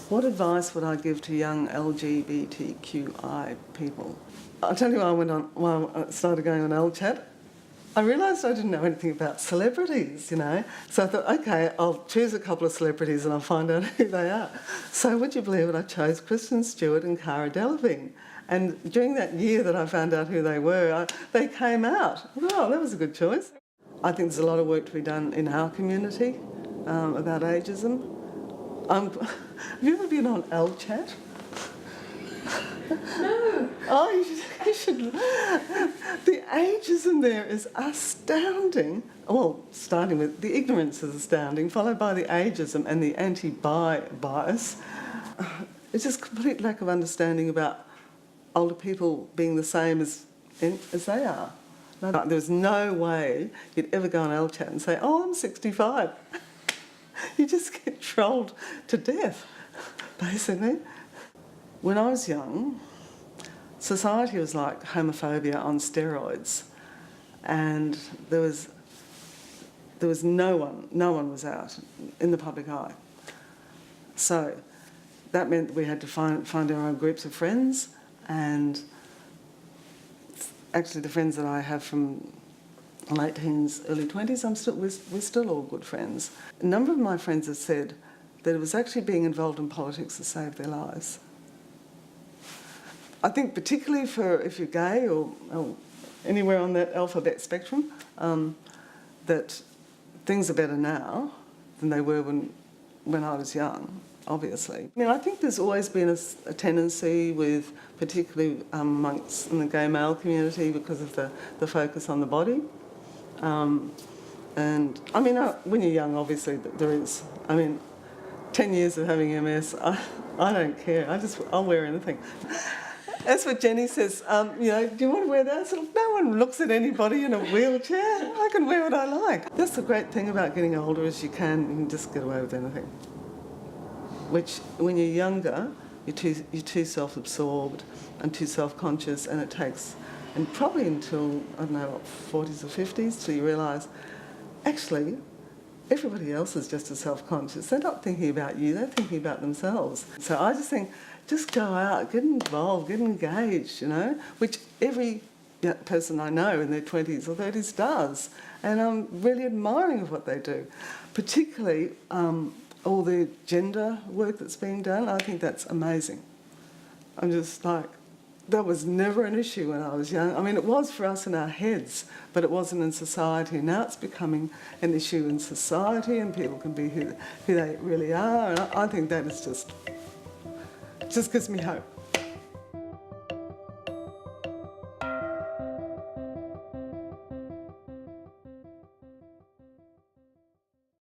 What advice would I give to young LGBTQI people? I'll tell you why I started going on LChat. I realised I didn't know anything about celebrities, you know. So I thought, okay, I'll choose a couple of celebrities and I'll find out who they are. So would you believe it, I chose Kristen Stewart and Cara Delevingne. And during that year that I found out who they were, they came out. I thought, oh, that was a good choice. I think there's a lot of work to be done in our community about ageism. Have you ever been on LChat? No. Oh, you should. The ageism there is astounding. Well, starting with the ignorance is astounding, followed by the ageism and the anti-bi bias. It's just complete lack of understanding about older people being the same as they are. There's no way you'd ever go on LChat and say, oh, I'm 65. You just get trolled to death, basically. When I was young, society was like homophobia on steroids, and there was no one was out in the public eye. So that meant we had to find our own groups of friends, and actually the friends that I have from late teens, early 20s, we're still all good friends. A number of my friends have said that it was actually being involved in politics that saved their lives. I think particularly for if you're gay or anywhere on that alphabet spectrum, that things are better now than they were when I was young, obviously. I mean, I think there's always been a tendency with, particularly amongst in the gay male community, because of the focus on the body. And I mean, when you're young, obviously there is. I mean, 10 years of having MS, I don't care. I'll wear anything. As what Jenny says, you know, do you want to wear that? So no one looks at anybody in a wheelchair. I can wear what I like. That's the great thing about getting older, is you can just get away with anything. Which, when you're younger, you're too self-absorbed and too self-conscious, and it takes, and probably until, I don't know, 40s or 50s, till you realise, actually, everybody else is just as self-conscious. They're not thinking about you, they're thinking about themselves. So I just think, just go out, get involved, get engaged, you know, which every person I know in their 20s or 30s does. And I'm really admiring of what they do. Particularly all the gender work that's being done, I think that's amazing. I'm just like, that was never an issue when I was young. I mean, it was for us in our heads, but it wasn't in society. Now it's becoming an issue in society, and people can be who they really are. And I think that is just gives me hope.